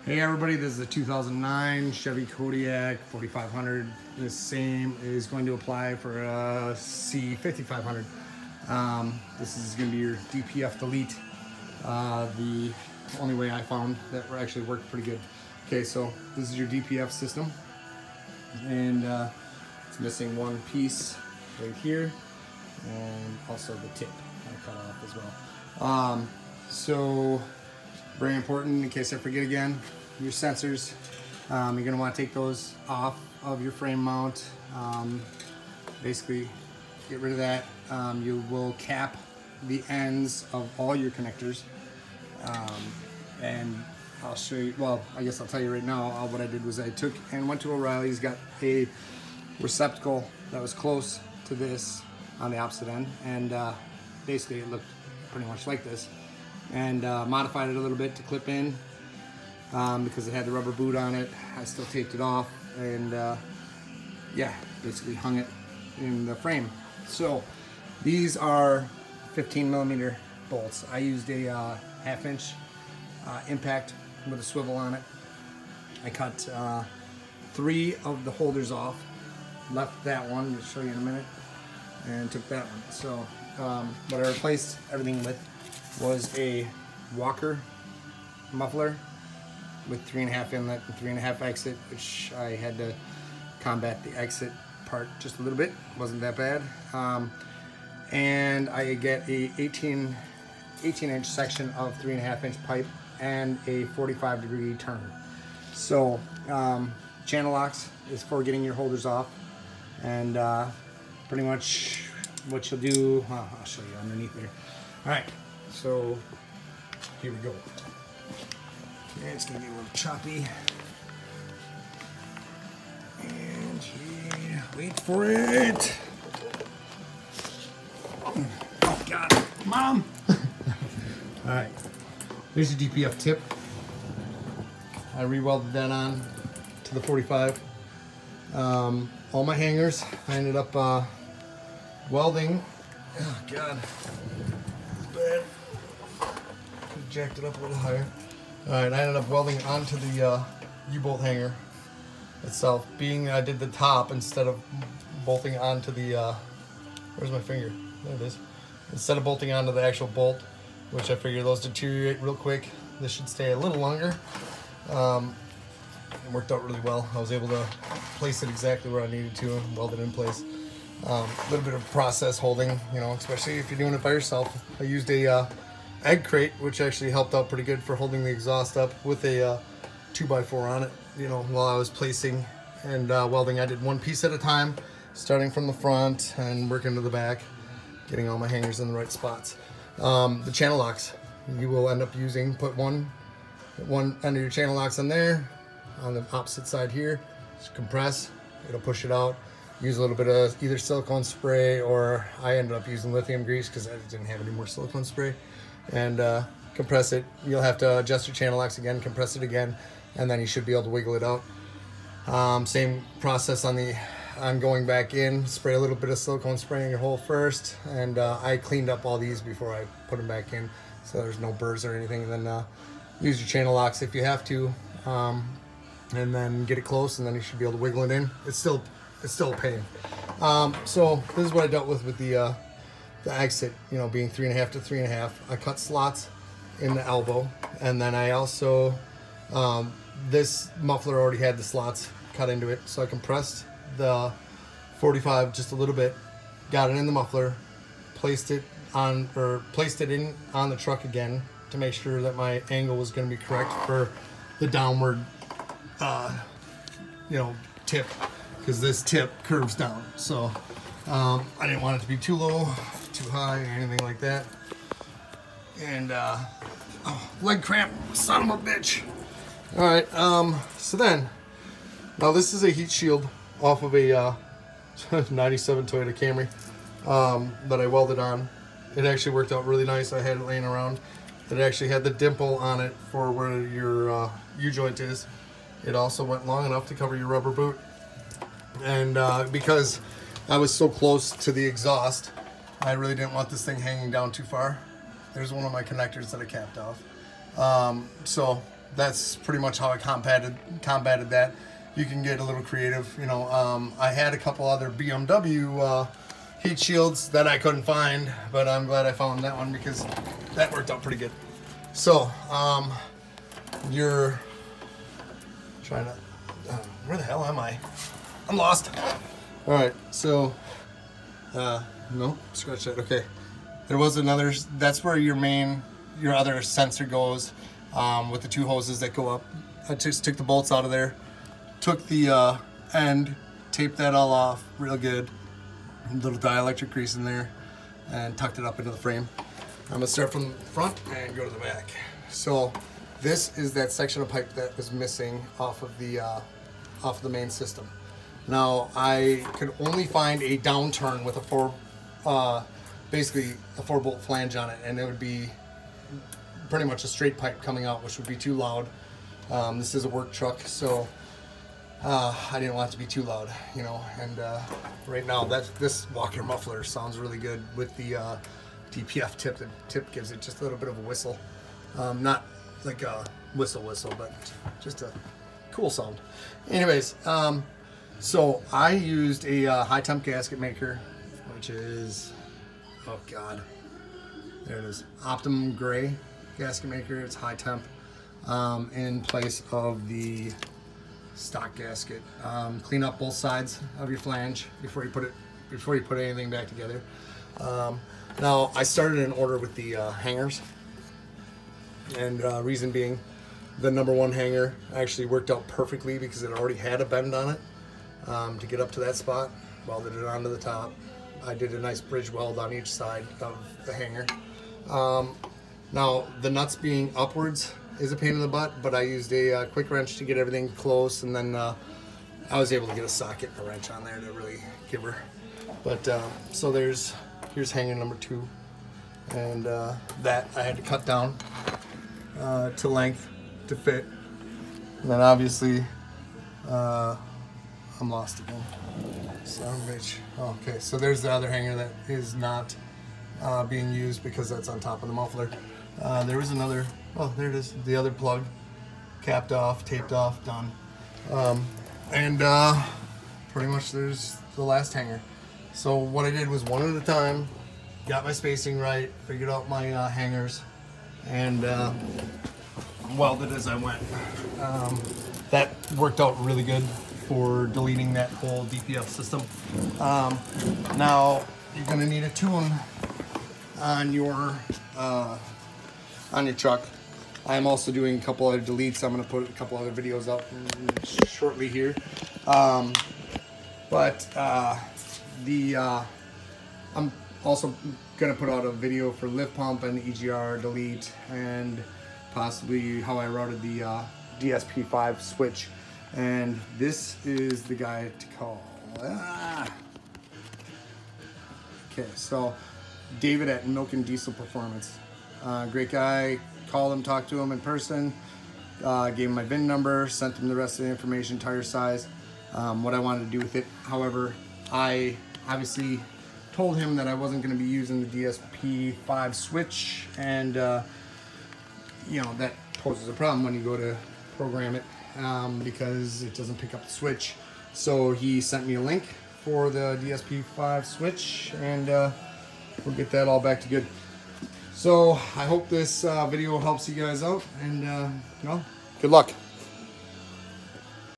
Hey everybody, this is a 2009 Chevy Kodiak 4500. The same is going to apply for a C5500. This is going to be your DPF delete. The only way I found that actually worked pretty good. Okay, so this is your DPF system, and it's missing one piece right here, and also the tip I cut off as well. So very important in case I forget again, your sensors. You're going to want to take those off of your frame mount. Basically get rid of that. You will cap the ends of all your connectors, and I'll show you, well, I guess I'll tell you right now. What I did was I took and went to O'Reilly's, got a receptacle that was close to this on the opposite end, and basically it looked pretty much like this, and modified it a little bit to clip in because it had the rubber boot on it. I still taped it off, and yeah, basically hung it in the frame. So these are 15mm bolts. I used a 1/2 inch impact with a swivel on it. I cut 3 of the holders off, left that one, to show you in a minute, and took that one. So what I replaced everything with was a Walker muffler with 3.5 inlet and 3.5 exit, which I had to combat the exit part just a little bit. Wasn't that bad. And I get a 18-inch section of 3.5-inch pipe and a 45-degree turn. So channel locks is for getting your holders off, and pretty much what you'll do, I'll show you underneath there. All right, so here we go. Okay, it's gonna get a little choppy, and yeah, wait for it. Oh God, Mom! All right, there's your DPF tip. I re-welded that on to the 45. All my hangers, I ended up welding. Oh God, bad. Could've jacked it up a little higher. All right, I ended up welding onto the U-bolt hanger itself. Being I did the top instead of bolting onto the, where's my finger? There it is. Instead of bolting onto the actual bolt, which I figure those deteriorate real quick, this should stay a little longer. It worked out really well. I was able to place it exactly where I needed to and weld it in place. A little bit of process holding, you know, especially if you're doing it by yourself. I used a egg crate, which actually helped out pretty good for holding the exhaust up, with a 2x4 on it. You know, while I was placing and welding, I did one piece at a time, starting from the front and working to the back, getting all my hangers in the right spots. The channel locks, you will end up using, put one end of your channel locks in there, on the opposite side here, just compress, it'll push it out. Use a little bit of either silicone spray, or I ended up using lithium grease because I didn't have any more silicone spray, and compress it. You'll have to adjust your channel locks again, compress it again, and then you should be able to wiggle it out. Same process on the, I'm going back in, spray a little bit of silicone spray in your hole first, and I cleaned up all these before I put them back in, so there's no burrs or anything. And then use your channel locks if you have to, and then get it close, and then you should be able to wiggle it in. It's still a pain. So this is what I dealt with the exit, you know, being 3.5 to 3.5. I cut slots in the elbow, and then I also, this muffler already had the slots cut into it, so I compressed the 45 just a little bit, got it in the muffler, placed it in on the truck again to make sure that my angle was going to be correct for the downward, you know, tip, because this tip curves down. So I didn't want it to be too low, too high, or anything like that. And oh, leg cramp, son of a bitch. All right, so then, now this is a heat shield off of a 97 Toyota Camry that I welded on. It actually worked out really nice. I had it laying around. It actually had the dimple on it for where your U-joint is. It also went long enough to cover your rubber boot. And because I was so close to the exhaust, I really didn't want this thing hanging down too far. There's one of my connectors that I capped off. So that's pretty much how I combated that. You can get a little creative, you know. I had a couple other BMW heat shields that I couldn't find, but I'm glad I found that one because that worked out pretty good. So you're trying to where the hell am I? I'm lost. All right, so no, scratch that. Okay, there was another. That's where your other sensor goes with the 2 hoses that go up. I just took the bolts out of there, took the end, taped that all off real good, a little dielectric grease in there, and tucked it up into the frame. I'm gonna start from the front and go to the back. So this is that section of pipe that was missing off of the main system. Now I could only find a downturn with basically a 4-bolt flange on it, and it would be pretty much a straight pipe coming out, which would be too loud. This is a work truck, so I didn't want it to be too loud, you know. And right now, this Walker muffler sounds really good with the DPF tip. The tip gives it just a little bit of a whistle, not like a whistle, but just a cool sound. Anyways, so I used a high temp gasket maker, which is, oh god, there it is, Optimum Gray gasket maker. It's high temp in place of the stock gasket. Clean up both sides of your flange before you put anything back together. Now I started an order with the hangers, and reason being, the number 1 hanger actually worked out perfectly because it already had a bend on it. To get up to that spot, welded it onto the top. I did a nice bridge weld on each side of the hanger. Now the nuts being upwards is a pain in the butt, but I used a quick wrench to get everything close, and then I was able to get a socket and a wrench on there to really give her. But so here's hanger number 2, and that I had to cut down to length to fit. And then obviously I'm lost again. Okay, so there's the other hanger that is not being used because that's on top of the muffler. There was another, oh there it is, the other plug, capped off, taped off, done. And pretty much there's the last hanger. So what I did was one at a time, got my spacing right, figured out my hangers, and welded as I went. That worked out really good for deleting that whole DPF system. Now you're going to need a tune on your truck. I'm also doing a couple other deletes. I'm going to put a couple other videos up shortly here. I'm also going to put out a video for lift pump and EGR delete, and possibly how I routed the DSP5 switch. And this is the guy to call. Okay, so David at Milk and Diesel Performance. Great guy. Called him, talked to him in person, gave him my VIN number, sent him the rest of the information, tire size, what I wanted to do with it. However, I obviously told him that I wasn't going to be using the DSP5 switch, and you know, that poses a problem when you go to program it, because it doesn't pick up the switch. So he sent me a link for the DSP5 switch, and we'll get that all back to good. So I hope this video helps you guys out, and well, good luck.